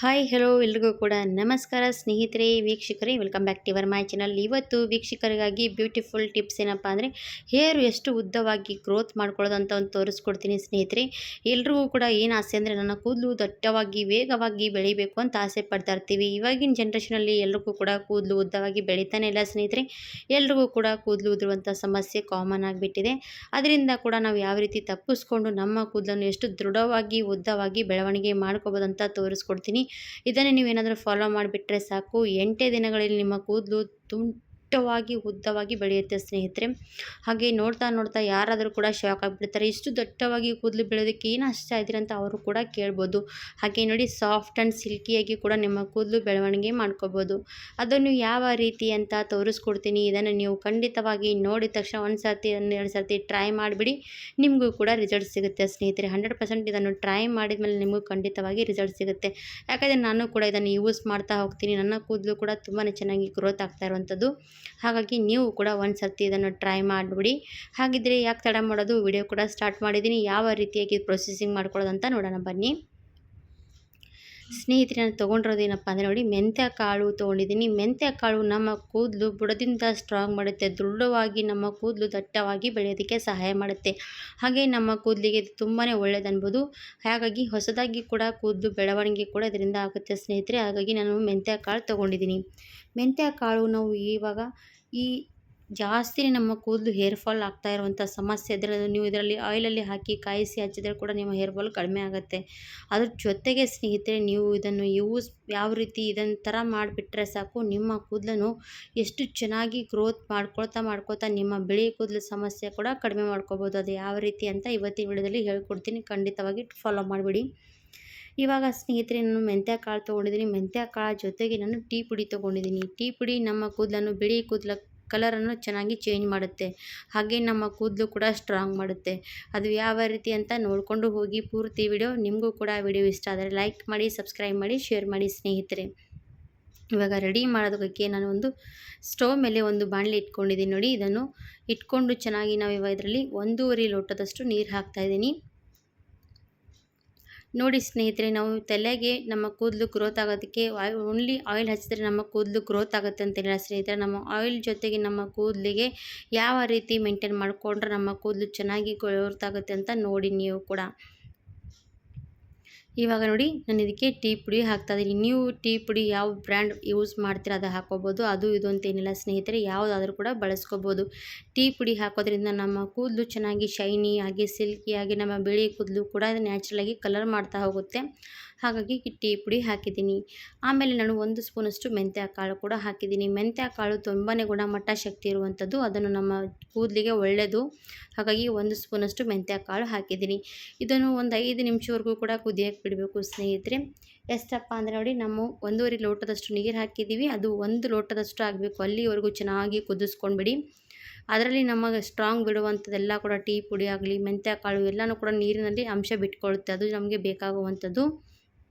Hi hello ಎಲ್ರಿಗೂ ಕೂಡ ನಮಸ್ಕಾರ ಸ್ನೇಹಿತರೆ ವೀಕ್ಷಕರೇ, welcome back to your my channel. ಇವತ್ತು ವೀಕ್ಷಕರಿಗಾಗಿ ಬ್ಯೂಟಿಫುಲ್ ಟಿಪ್ಸ್ ಏನಪ್ಪ ಅಂದರೆ ಹೇರ್ ಎಷ್ಟು ಉದ್ದವಾಗಿ ಗ್ರೋತ್ ಮಾಡ್ಕೊಳ್ಳೋದು ಅಂತ ಒಂದು ತೋರಿಸ್ಕೊಡ್ತೀನಿ ಸ್ನೇಹಿತರೆ. ಎಲ್ರಿಗೂ ಕೂಡ ಏನು ಆಸೆ ಅಂದರೆ ನನ್ನ ಕೂದಲು ದಟ್ಟವಾಗಿ ವೇಗವಾಗಿ ಬೆಳಿಬೇಕು ಅಂತ ಆಸೆ ಪಡ್ತಾ ಇರ್ತೀವಿ. ಇವಾಗಿನ ಜನ್ರೇಷನಲ್ಲಿ ಎಲ್ರಿಗೂ ಕೂಡ ಕೂದಲು ಉದ್ದವಾಗಿ ಬೆಳೀತಾನೆ ಇಲ್ಲ ಸ್ನೇಹಿತರೆ. ಎಲ್ರಿಗೂ ಕೂಡ ಕೂದಲು ಉದುರುವಂಥ ಸಮಸ್ಯೆ ಕಾಮನ್ ಆಗಿಬಿಟ್ಟಿದೆ. ಅದರಿಂದ ಕೂಡ ನಾವು ಯಾವ ರೀತಿ ತಪ್ಪಿಸ್ಕೊಂಡು ನಮ್ಮ ಕೂದಲನ್ನು ಎಷ್ಟು ದೃಢವಾಗಿ ಉದ್ದವಾಗಿ ಬೆಳವಣಿಗೆ ಮಾಡ್ಕೋಬೋದು ಅಂತ ತೋರಿಸ್ಕೊಡ್ತೀನಿ. ಇದನ್ನು ನೀವೇನಾದರೂ ಫಾಲೋ ಮಾಡಿಬಿಟ್ರೆ ಸಾಕು, 8 ದಿನಗಳಲ್ಲಿ ನಿಮ್ಮ ಕೂದಲು ದಟ್ಟವಾಗಿ ಉದ್ದವಾಗಿ ಬೆಳೆಯುತ್ತೆ ಸ್ನೇಹಿತರೆ. ಹಾಗೆ ನೋಡ್ತಾ ನೋಡ್ತಾ ಯಾರಾದರೂ ಕೂಡ ಶಾಕ್ ಆಗಿಬಿಡ್ತಾರೆ, ಇಷ್ಟು ದಟ್ಟವಾಗಿ ಕೂದಲು ಬೆಳೆಯೋದಕ್ಕೆ ಏನು ಹಚ್ತಾ ಇದ್ದೀರ ಅಂತ ಅವರು ಕೂಡ ಕೇಳ್ಬೋದು. ಹಾಗೆ ನೋಡಿ, ಸಾಫ್ಟ್ ಆ್ಯಂಡ್ ಸಿಲ್ಕಿಯಾಗಿ ಕೂಡ ನಿಮ್ಮ ಕೂದಲು ಬೆಳವಣಿಗೆ ಮಾಡ್ಕೋಬೋದು. ಅದನ್ನು ಯಾವ ರೀತಿ ಅಂತ ತೋರಿಸ್ಕೊಡ್ತೀನಿ. ಇದನ್ನು ನೀವು ಖಂಡಿತವಾಗಿ ನೋಡಿದ ತಕ್ಷಣ ಒಂದು ಸರ್ತಿ 2 ಸರ್ತಿ ಟ್ರೈ ಮಾಡಿಬಿಡಿ, ನಿಮಗೂ ಕೂಡ ರಿಸಲ್ಟ್ ಸಿಗುತ್ತೆ ಸ್ನೇಹಿತರೆ. 100% ಇದನ್ನು ಟ್ರೈ ಮಾಡಿದ ಮೇಲೆ ನಿಮಗೂ ಖಂಡಿತವಾಗಿ ರಿಸಲ್ಟ್ ಸಿಗುತ್ತೆ. ಯಾಕಂದರೆ ನಾನು ಕೂಡ ಇದನ್ನು ಯೂಸ್ ಮಾಡ್ತಾ ಹೋಗ್ತೀನಿ. ನನ್ನ ಕೂದಲು ಕೂಡ ತುಂಬಾ ಚೆನ್ನಾಗಿ ಗ್ರೋತ್ ಆಗ್ತಾ ಇರುವಂಥದ್ದು. ಹಾಗಾಗಿ ನೀವು ಕೂಡ ಒಂದು ಸರ್ತಿ ಇದನ್ನು ಟ್ರೈ ಮಾಡಿಬಿಡಿ. ಹಾಗಿದ್ದರೆ ಯಾಕೆ ತಡ ಮಾಡೋದು, ವಿಡಿಯೋ ಕೂಡ ಸ್ಟಾರ್ಟ್ ಮಾಡಿದ್ದೀನಿ. ಯಾವ ರೀತಿಯಾಗಿ ಪ್ರೊಸೆಸಿಂಗ್ ಮಾಡ್ಕೊಳ್ಳೋದಂತ ನೋಡೋಣ ಬನ್ನಿ ಸ್ನೇಹಿತರೆ. ನಾನು ತೊಗೊಂಡಿರೋದೇನಪ್ಪ ಅಂದರೆ ನೋಡಿ, ಮೆಂತ್ಯ ಕಾಳು ತೊಗೊಂಡಿದ್ದೀನಿ. ಮೆಂತ್ಯ ಕಾಳು ನಮ್ಮ ಕೂದಲು ಬುಡದಿಂದ ಸ್ಟ್ರಾಂಗ್ ಮಾಡುತ್ತೆ, ದೃಢವಾಗಿ ನಮ್ಮ ಕೂದಲು ದಟ್ಟವಾಗಿ ಬೆಳೆಯೋದಕ್ಕೆ ಸಹಾಯ ಮಾಡುತ್ತೆ. ಹಾಗೆ ನಮ್ಮ ಕೂದಲಿಗೆ ತುಂಬಾ ಒಳ್ಳೆಯದನ್ಬೋದು. ಹಾಗಾಗಿ ಹೊಸದಾಗಿ ಕೂಡ ಕೂದಲು ಬೆಳವಣಿಗೆ ಕೂಡ ಇದರಿಂದ ಆಗುತ್ತೆ ಸ್ನೇಹಿತರೆ. ಹಾಗಾಗಿ ನಾನು ಮೆಂತ್ಯ ಕಾಳು ತೊಗೊಂಡಿದ್ದೀನಿ. ಮೆಂತ್ಯ ಕಾಳು ನಾವು ಇವಾಗ ಈ ಜಾಸ್ತಿ ನಮ್ಮ ಕೂದಲು ಹೇರ್ ಫಾಲ್ ಆಗ್ತಾ ಇರುವಂಥ ಸಮಸ್ಯೆ ಇದ್ದರೆ ನೀವು ಇದರಲ್ಲಿ ಆಯಿಲಲ್ಲಿ ಹಾಕಿ ಕಾಯಿಸಿ ಹಚ್ಚಿದ್ರೆ ಕೂಡ ನಿಮ್ಮ ಹೇರ್ ಫಾಲ್ ಕಡಿಮೆ ಆಗುತ್ತೆ. ಅದ್ರ ಜೊತೆಗೆ ಸ್ನೇಹಿತರೆ, ನೀವು ಇದನ್ನು ಯಾವ ರೀತಿ ಇದನ್ನ ಥರ ಮಾಡಿಬಿಟ್ರೆ ಸಾಕು, ನಿಮ್ಮ ಕೂದಲನ್ನು ಎಷ್ಟು ಚೆನ್ನಾಗಿ ಗ್ರೋತ್ ಮಾಡ್ಕೊಳ್ತಾ ನಿಮ್ಮ ಬಿಳಿ ಕೂದಲು ಸಮಸ್ಯೆ ಕೂಡ ಕಡಿಮೆ ಮಾಡ್ಕೋಬೋದು. ಅದು ಯಾವ ರೀತಿ ಅಂತ ಇವತ್ತಿನ ವಿಡಿಯೋದಲ್ಲಿ ಹೇಳ್ಕೊಡ್ತೀನಿ, ಖಂಡಿತವಾಗಿ ಫಾಲೋ ಮಾಡಿಬಿಡಿ. ಇವಾಗ ಸ್ನೇಹಿತರೆ, ನಾನು ಮೆಂತ್ಯ ಕಾಳು ತೊಗೊಂಡಿದ್ದೀನಿ. ಮೆಂತ್ಯ ಕಾಳು ಜೊತೆಗೆ ನಾನು ಟೀ ಪುಡಿ ತೊಗೊಂಡಿದ್ದೀನಿ. ಟೀ ಪುಡಿ ನಮ್ಮ ಕೂದಲನ್ನು, ಬಿಳಿ ಕೂದಲ ಕಲರನ್ನು ಚೆನ್ನಾಗಿ ಚೇಂಜ್ ಮಾಡುತ್ತೆ. ಹಾಗೆ ನಮ್ಮ ಕೂದಲು ಕೂಡ ಸ್ಟ್ರಾಂಗ್ ಮಾಡುತ್ತೆ. ಅದು ಯಾವ ರೀತಿ ಅಂತ ನೋಡಿಕೊಂಡು ಹೋಗಿ ಪೂರ್ತಿ ವಿಡಿಯೋ. ನಿಮಗೂ ಕೂಡ ವಿಡಿಯೋ ಇಷ್ಟ ಆದರೆ ಲೈಕ್ ಮಾಡಿ, ಸಬ್ಸ್ಕ್ರೈಬ್ ಮಾಡಿ, ಶೇರ್ ಮಾಡಿ ಸ್ನೇಹಿತರೆ. ಇವಾಗ ರೆಡಿ ಮಾಡೋದಕ್ಕೆ ನಾನು ಒಂದು ಸ್ಟವ್ ಮೇಲೆ ಒಂದು ಬಾಣಲೆ ಇಟ್ಕೊಂಡಿದ್ದೀನಿ ನೋಡಿ. ಇದನ್ನು ಇಟ್ಕೊಂಡು ಚೆನ್ನಾಗಿ ನಾವು ಇವಾಗ ಇದರಲ್ಲಿ 1.5 ಲೋಟದಷ್ಟು ನೀರು ಹಾಕ್ತಾಯಿದ್ದೀನಿ ನೋಡಿ ಸ್ನೇಹಿತರೆ. ನಾವು ತಲೆಗೆ ನಮ್ಮ ಕೂದಲು ಗ್ರೋತ್ ಆಗೋದಕ್ಕೆ ಓನ್ಲಿ ಆಯಿಲ್ ಹಚ್ಚಿದ್ರೆ ನಮ್ಮ ಕೂದಲು ಗ್ರೋತ್ ಆಗುತ್ತೆ ಅಂತಿಲ್ಲ ಸ್ನೇಹಿತರೆ. ನಮ್ಮ ಆಯಿಲ್ ಜೊತೆಗೆ ನಮ್ಮ ಕೂದಲಿಗೆ ಯಾವ ರೀತಿ ಮೇಂಟೈನ್ ಮಾಡಿಕೊಂಡ್ರೆ ನಮ್ಮ ಕೂದಲು ಚೆನ್ನಾಗಿ ಗ್ರೋತ್ ಆಗುತ್ತೆ ಅಂತ ನೋಡಿ ನೀವು ಕೂಡ. ಇವಾಗ ನೋಡಿ, ನಾನು ಇದಕ್ಕೆ ಟೀ ಪುಡಿ ಹಾಕ್ತಾಯಿದ್ದೀನಿ. ನೀವು ಟೀ ಪುಡಿ ಯಾವ ಬ್ರ್ಯಾಂಡ್ ಯೂಸ್ ಮಾಡ್ತೀರ ಅದು ಹಾಕೋಬೋದು. ಅದು ಇದು ಅಂತೇನಿಲ್ಲ ಸ್ನೇಹಿತರೆ, ಯಾವುದಾದ್ರೂ ಕೂಡ ಬಳಸ್ಕೋಬೋದು. ಟೀ ಪುಡಿ ಹಾಕೋದ್ರಿಂದ ನಮ್ಮ ಕೂದಲು ಚೆನ್ನಾಗಿ ಶೈನಿ ಆಗಿ ಸಿಲ್ಕಿಯಾಗಿ ನಮ್ಮ ಬಿಳಿ ಕೂದಲು ಕೂಡ ನ್ಯಾಚುರಲಾಗಿ ಕಲರ್ ಮಾಡ್ತಾ ಹೋಗುತ್ತೆ. ಹಾಗಾಗಿ ಟೀ ಪುಡಿ ಹಾಕಿದ್ದೀನಿ. ಆಮೇಲೆ ನಾನು 1 ಸ್ಪೂನಷ್ಟು ಮೆಂತ್ಯ ಕಾಳು ಕೂಡ ಹಾಕಿದ್ದೀನಿ. ಮೆಂತ್ಯ ಕಾಳು ತುಂಬಾ ಗುಣಮಟ್ಟ ಶಕ್ತಿ ಇರುವಂಥದ್ದು, ಅದನ್ನು ನಮ್ಮ ಕೂದಲಿಗೆ ಒಳ್ಳೆಯದು. ಹಾಗಾಗಿ 1 ಸ್ಪೂನಷ್ಟು ಮೆಂತ್ಯ ಕಾಳು ಹಾಕಿದ್ದೀನಿ. ಇದನ್ನು ಒಂದು 5 ನಿಮಿಷವರೆಗೂ ಕೂಡ ಕುದಿಯೋಕ್ಕೆ ಬಿಡಬೇಕು ಸ್ನೇಹಿತರೆ. ಎಷ್ಟಪ್ಪ ಅಂದರೆ ನೋಡಿ, ನಮ್ಮ 1.5 ಲೋಟದಷ್ಟು ನೀರು ಹಾಕಿದ್ದೀವಿ, ಅದು 1 ಲೋಟದಷ್ಟು ಆಗಬೇಕು. ಅಲ್ಲಿವರೆಗೂ ಚೆನ್ನಾಗಿ ಕುದಿಸ್ಕೊಂಡ್ಬಿಡಿ. ಅದರಲ್ಲಿ ನಮಗೆ ಸ್ಟ್ರಾಂಗ್ ಬಿಡುವಂಥದ್ದೆಲ್ಲ ಕೂಡ ಟೀ ಪುಡಿ ಆಗಲಿ, ಮೆಂತ್ಯ ಕಾಳು ಎಲ್ಲನೂ ಕೂಡ ನೀರಿನಲ್ಲಿ ಅಂಶ ಬಿಟ್ಕೊಳ್ಳುತ್ತೆ. ಅದು ನಮಗೆ ಬೇಕಾಗುವಂಥದ್ದು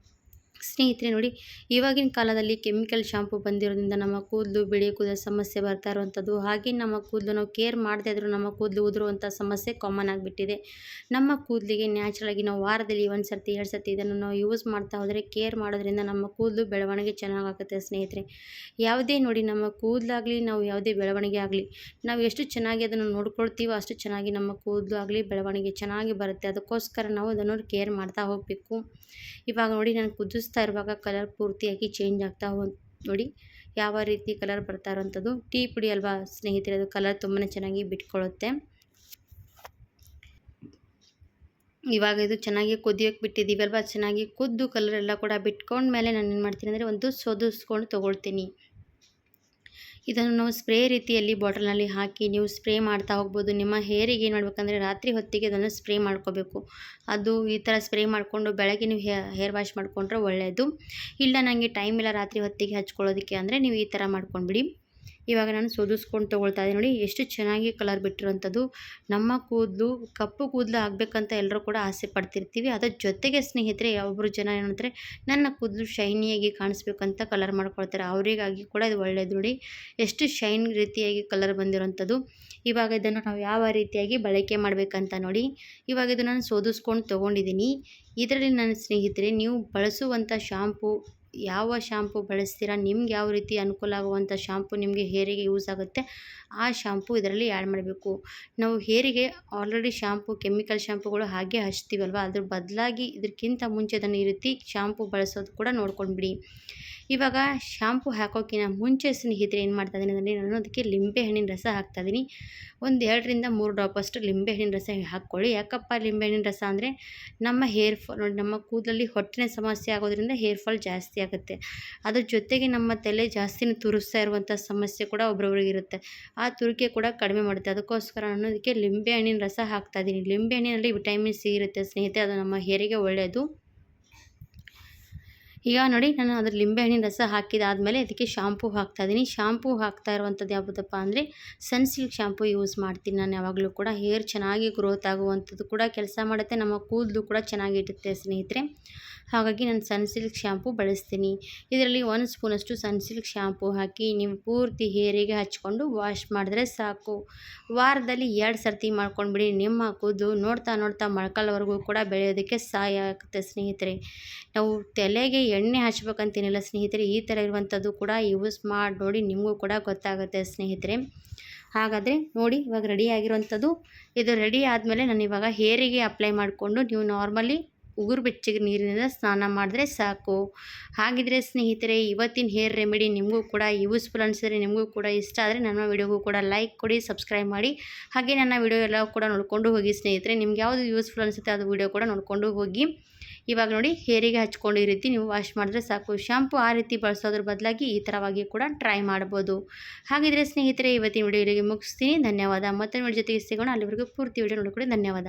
ಸ್ನೇಹಿತರೆ. ನೋಡಿ, ಇವಾಗಿನ ಕಾಲದಲ್ಲಿ ಕೆಮಿಕಲ್ ಶಾಂಪು ಬಂದಿರೋದ್ರಿಂದ ನಮ್ಮ ಕೂದಲು, ಬಿಳಿ ಕೂದಲು ಸಮಸ್ಯೆ ಬರ್ತಾ ಇರುವಂಥದ್ದು. ಹಾಗೆ ನಮ್ಮ ಕೂದಲು ನಾವು ಕೇರ್ ಮಾಡದೇ ಇದ್ದರೂ ನಮ್ಮ ಕೂದಲು ಉದುರುವಂಥ ಸಮಸ್ಯೆ ಕಾಮನ್ ಆಗಿಬಿಟ್ಟಿದೆ. ನಮ್ಮ ಕೂದಲಿಗೆ ನ್ಯಾಚುರಲಾಗಿ ನಾವು ವಾರದಲ್ಲಿ 1 ಸರ್ತಿ 2 ಸರ್ತಿ ಇದನ್ನು ನಾವು ಯೂಸ್ ಮಾಡ್ತಾ ಹೋದರೆ, ಕೇರ್ ಮಾಡೋದ್ರಿಂದ ನಮ್ಮ ಕೂದಲು ಬೆಳವಣಿಗೆ ಚೆನ್ನಾಗಾಗುತ್ತೆ ಸ್ನೇಹಿತರೆ. ಯಾವುದೇ ನೋಡಿ, ನಮ್ಮ ಕೂದಲಾಗಲಿ, ನಾವು ಯಾವುದೇ ಬೆಳವಣಿಗೆ ಆಗಲಿ, ನಾವು ಎಷ್ಟು ಚೆನ್ನಾಗಿ ಅದನ್ನು ನೋಡ್ಕೊಳ್ತೀವೋ ಅಷ್ಟು ಚೆನ್ನಾಗಿ ನಮ್ಮ ಕೂದಲು ಆಗಲಿ ಬೆಳವಣಿಗೆ ಚೆನ್ನಾಗಿ ಬರುತ್ತೆ. ಅದಕ್ಕೋಸ್ಕರ ನಾವು ಅದನ್ನು ಕೇರ್ ಮಾಡ್ತಾ ಹೋಗಬೇಕು. ಇವಾಗ ನೋಡಿ, ನಾನು ಕುದಿಸ್ತಾ ಇರುವಾಗ ಕಲರ್ ಪೂರ್ತಿಯಾಗಿ ಚೇಂಜ್ ಆಗ್ತಾ ನೋಡಿ ಯಾವ ರೀತಿ ಕಲರ್ ಬರ್ತಾ ಇರೋವಂಥದ್ದು. ಟೀ ಪುಡಿ ಅಲ್ವಾ ಸ್ನೇಹಿತರೆ, ಅದು ಕಲರ್ ತುಂಬಾ ಚೆನ್ನಾಗಿ ಬಿಟ್ಕೊಳ್ಳುತ್ತೆ. ಇವಾಗ ಇದು ಚೆನ್ನಾಗಿ ಕುದಿಯೋಕ್ಕೆ ಬಿಟ್ಟಿದ್ದೀವಿ ಅಲ್ವಾ, ಚೆನ್ನಾಗಿ ಕುದ್ದು ಕಲರ್ ಎಲ್ಲ ಕೂಡ ಬಿಟ್ಕೊಂಡ್ಮೇಲೆ ನಾನು ಏನು ಮಾಡ್ತೀನಿ ಅಂದರೆ ಒಂದು ಸೋದಿಸ್ಕೊಂಡು ತೊಗೊಳ್ತೀನಿ. ಇದನ್ನು ನಾವು ಸ್ಪ್ರೇ ರೀತಿಯಲ್ಲಿ ಬಾಟಲ್ನಲ್ಲಿ ಹಾಕಿ ನೀವು ಸ್ಪ್ರೇ ಮಾಡ್ತಾ ಹೋಗ್ಬೋದು. ನಿಮ್ಮ ಹೇರಿಗೆ ಏನು ಮಾಡಬೇಕಂದ್ರೆ, ರಾತ್ರಿ ಹೊತ್ತಿಗೆ ಅದನ್ನು ಸ್ಪ್ರೇ ಮಾಡ್ಕೋಬೇಕು. ಅದು ಈ ಥರ ಸ್ಪ್ರೇ ಮಾಡಿಕೊಂಡು ಬೆಳಗ್ಗೆ ನೀವು ಹೇರ್ ವಾಶ್ ಮಾಡಿಕೊಂಡ್ರೆ ಒಳ್ಳೆಯದು. ಇಲ್ಲ ನನಗೆ ಟೈಮ್ ಇಲ್ಲ ರಾತ್ರಿ ಹೊತ್ತಿಗೆ ಹಚ್ಕೊಳ್ಳೋದಕ್ಕೆ ಅಂದರೆ ನೀವು ಈ ಥರ ಮಾಡ್ಕೊಂಡ್ಬಿಡಿ. ಇವಾಗ ನಾನು ಸೋದಿಸ್ಕೊಂಡು ತೊಗೊಳ್ತಾ ಇದ್ದೀನಿ ನೋಡಿ, ಎಷ್ಟು ಚೆನ್ನಾಗಿ ಕಲರ್ ಬಿಟ್ಟಿರೋಂಥದ್ದು. ನಮ್ಮ ಕೂದಲು ಕಪ್ಪು ಕೂದಲು ಆಗಬೇಕಂತ ಎಲ್ಲರೂ ಕೂಡ ಆಸೆ ಪಡ್ತಿರ್ತೀವಿ. ಅದರ ಜೊತೆಗೆ ಸ್ನೇಹಿತರೆ, ಒಬ್ಬರು ಜನ ಏನಂದರೆ ನನ್ನ ಕೂದಲು ಶೈನಿಯಾಗಿ ಕಾಣಿಸ್ಬೇಕಂತ ಕಲರ್ ಮಾಡ್ಕೊಳ್ತಾರೆ. ಅವರಿಗಾಗಿ ಕೂಡ ಇದು ಒಳ್ಳೆಯದು. ನೋಡಿ ಎಷ್ಟು ಶೈನ್ ರೀತಿಯಾಗಿ ಕಲರ್ ಬಂದಿರೋಂಥದ್ದು. ಇವಾಗ ಇದನ್ನು ನಾವು ಯಾವ ರೀತಿಯಾಗಿ ಬಳಕೆ ಮಾಡಬೇಕಂತ ನೋಡಿ. ಇವಾಗ ಇದು ನಾನು ಸೋದಿಸ್ಕೊಂಡು ತೊಗೊಂಡಿದ್ದೀನಿ. ಇದರಲ್ಲಿ ನನ್ನ ಸ್ನೇಹಿತರೆ, ನೀವು ಬಳಸುವಂಥ ಶಾಂಪು ಯಾವ ಶಾಂಪು ಬಳಸ್ತೀರಾ, ನಿಮ್ಗೆ ಯಾವ ರೀತಿ ಅನುಕೂಲ ಆಗುವಂಥ ಶಾಂಪು ನಿಮಗೆ ಹೇರಿಗೆ ಯೂಸ್ ಆಗುತ್ತೆ ಆ ಶಾಂಪು ಇದರಲ್ಲಿ ಆ್ಯಡ್ ಮಾಡಬೇಕು. ನಾವು ಹೇರಿಗೆ ಆಲ್ರೆಡಿ ಶಾಂಪು ಕೆಮಿಕಲ್ ಶಾಂಪುಗಳು ಹಾಗೆ ಹಚ್ತೀವಲ್ವ, ಅದ್ರ ಬದಲಾಗಿ ಇದಕ್ಕಿಂತ ಮುಂಚೆ ಅದನ್ನು ಈ ರೀತಿ ಶಾಂಪು ಬಳಸೋದು ಕೂಡ ನೋಡ್ಕೊಂಡ್ಬಿಡಿ. ಇವಾಗ ಶಾಂಪು ಹಾಕೋಕ್ಕಿಂತ ಮುಂಚೆ ಸ್ನೇಹಿತರೆ ಏನು ಮಾಡ್ತಾಯಿದ್ದೀನಿ ಅಂದರೆ ನಾನು ಅದಕ್ಕೆ ಲಿಂಬೆಹಣ್ಣಿನ ರಸ ಹಾಕ್ತಾಯಿದ್ದೀನಿ. ಒಂದು 2ರಿಂದ 3 ಡ್ರಾಪಷ್ಟು ಲಿಂಬೆಹಣ್ಣಿನ ರಸ ಹಾಕ್ಕೊಳ್ಳಿ. ಯಾಕಪ್ಪ ಲಿಂಬೆಹಣ್ಣಿನ ರಸ ಅಂದರೆ ನಮ್ಮ ಹೇರ್ ಫಾಲ್ ನೋಡಿ, ನಮ್ಮ ಕೂದಲಲ್ಲಿ ಹೊಟ್ಟಿನ ಸಮಸ್ಯೆ ಆಗೋದ್ರಿಂದ ಹೇರ್ ಫಾಲ್ ಜಾಸ್ತಿ ಆಗುತ್ತೆ. ಅದ್ರ ಜೊತೆಗೆ ನಮ್ಮ ತಲೆ ಜಾಸ್ತಿನೇ ತುರಿಸ್ತಾ ಇರುವಂಥ ಸಮಸ್ಯೆ ಕೂಡ ಒಬ್ರೊಬ್ರಿಗೆ ಇರುತ್ತೆ. ಆ ತುರಿಕೆ ಕೂಡ ಕಡಿಮೆ ಮಾಡುತ್ತೆ. ಅದಕ್ಕೋಸ್ಕರ ನಾನು ಅದಕ್ಕೆ ಲಿಂಬೆಹಣ್ಣಿನ ರಸ ಹಾಕ್ತಾಯಿದ್ದೀನಿ. ಲಿಂಬೆಹಣ್ಣಿನಲ್ಲಿ ವಿಟಮಿನ್ ಸಿ ಇರುತ್ತೆ ಸ್ನೇಹಿತರೆ, ಅದು ನಮ್ಮ ಹೇರಿಗೆ ಒಳ್ಳೆಯದು. ಈಗ ನೋಡಿ, ನಾನು ಅದ್ರ ಲಿಂಬೆಹಣ್ಣಿನ ರಸ ಹಾಕಿದಾದಮೇಲೆ ಅದಕ್ಕೆ ಶಾಂಪೂ ಹಾಕ್ತಾಯಿದ್ದೀನಿ. ಶಾಂಪೂ ಹಾಕ್ತಾ ಇರುವಂಥದ್ದು ಯಾವುದಪ್ಪ ಅಂದರೆ ಸನ್ಸಿಲ್ಕ್ ಶಾಂಪೂ ಯೂಸ್ ಮಾಡ್ತೀನಿ ನಾನು ಯಾವಾಗಲೂ ಕೂಡ. ಹೇರ್ ಚೆನ್ನಾಗಿ ಗ್ರೋತ್ ಆಗುವಂಥದ್ದು ಕೂಡ ಕೆಲಸ ಮಾಡುತ್ತೆ, ನಮ್ಮ ಕೂದಲು ಕೂಡ ಚೆನ್ನಾಗಿರುತ್ತೆ ಸ್ನೇಹಿತರೆ. ಹಾಗಾಗಿ ನಾನು ಸನ್ಸಿಲ್ಕ್ ಶಾಂಪೂ ಬಳಸ್ತೀನಿ. ಇದರಲ್ಲಿ 1 ಸ್ಪೂನಷ್ಟು ಸನ್ಸಿಲ್ಕ್ ಶಾಂಪೂ ಹಾಕಿ ನೀವು ಪೂರ್ತಿ ಹೇರಿಗೆ ಹಚ್ಕೊಂಡು ವಾಶ್ ಮಾಡಿದ್ರೆ ಸಾಕು. ವಾರದಲ್ಲಿ 2 ಸರ್ತಿ ಮಾಡ್ಕೊಂಡ್ಬಿಡಿ. ನಿಮ್ಮ ಕೂದಲು ನೋಡ್ತಾ ನೋಡ್ತಾ ಮೊಳಕಾಲ್ವರೆಗೂ ಕೂಡ ಬೆಳೆಯೋದಕ್ಕೆ ಸಹಾಯ ಆಗುತ್ತೆ ಸ್ನೇಹಿತರೆ. ನಾವು ತಲೆಗೆ ಎಣ್ಣೆ ಹಚ್ಬೇಕಂತೇನಿಲ್ಲ ಸ್ನೇಹಿತರೆ, ಈ ಥರ ಇರುವಂಥದ್ದು ಕೂಡ ಯೂಸ್ ಮಾಡಿ ನೋಡಿ, ನಿಮಗೂ ಕೂಡ ಗೊತ್ತಾಗುತ್ತೆ ಸ್ನೇಹಿತರೆ. ಹಾಗಾದರೆ ನೋಡಿ, ಇವಾಗ ರೆಡಿ ಆಗಿರುವಂಥದ್ದು ಇದು ರೆಡಿ ಆದಮೇಲೆ ನಾನು ಇವಾಗ ಹೇರಿಗೆ ಅಪ್ಲೈ ಮಾಡಿಕೊಂಡು ನೀವು ನಾರ್ಮಲಿ ಉಗುರು ಬೆಚ್ಚಗೆ ನೀರಿನಿಂದ ಸ್ನಾನ ಮಾಡಿದ್ರೆ ಸಾಕು. ಹಾಗಿದ್ರೆ ಸ್ನೇಹಿತರೆ, ಇವತ್ತಿನ ಹೇರ್ ರೆಮಿಡಿ ನಿಮಗೂ ಕೂಡ ಯೂಸ್ಫುಲ್ ಅನಿಸಿದ್ರೆ, ನಿಮಗೂ ಕೂಡ ಇಷ್ಟ ಆದರೆ ನನ್ನ ವಿಡಿಯೋಗೂ ಕೂಡ ಲೈಕ್ ಕೊಡಿ, ಸಬ್ಸ್ಕ್ರೈಬ್ ಮಾಡಿ. ಹಾಗೆ ನನ್ನ ವಿಡಿಯೋ ಎಲ್ಲ ಕೂಡ ನೋಡಿಕೊಂಡು ಹೋಗಿ ಸ್ನೇಹಿತರೆ. ನಿಮ್ಗೆ ಯಾವುದು ಯೂಸ್ಫುಲ್ ಅನಿಸುತ್ತೆ ಅದು ವಿಡಿಯೋ ಕೂಡ ನೋಡಿಕೊಂಡು ಹೋಗಿ. ಇವಾಗ ನೋಡಿ, ಹೇರಿಗೆ ಹಚ್ಕೊಂಡು ಈ ರೀತಿ ನೀವು ವಾಶ್ ಮಾಡಿದ್ರೆ ಸಾಕು. ಶಾಂಪು ಆ ರೀತಿ ಬಳಸೋದ್ರ ಬದಲಾಗಿ ಈ ಥರವಾಗಿ ಕೂಡ ಟ್ರೈ ಮಾಡ್ಬೋದು. ಹಾಗಿದ್ರೆ ಸ್ನೇಹಿತರೆ, ಇವತ್ತಿನ ವಿಡಿಯೋ ಇಲ್ಲಿಗೆ ಮುಗಿಸ್ತೀನಿ. ಧನ್ಯವಾದ. ಮತ್ತೆ ವಿಡಿಯೋ ಜೊತೆಗೆ ಸಿಗೋಣ. ಅಲ್ಲಿವರೆಗೂ ಪೂರ್ತಿ ವಿಡಿಯೋ ನೋಡಿಕೊಳ್ಳಿ. ಧನ್ಯವಾದ.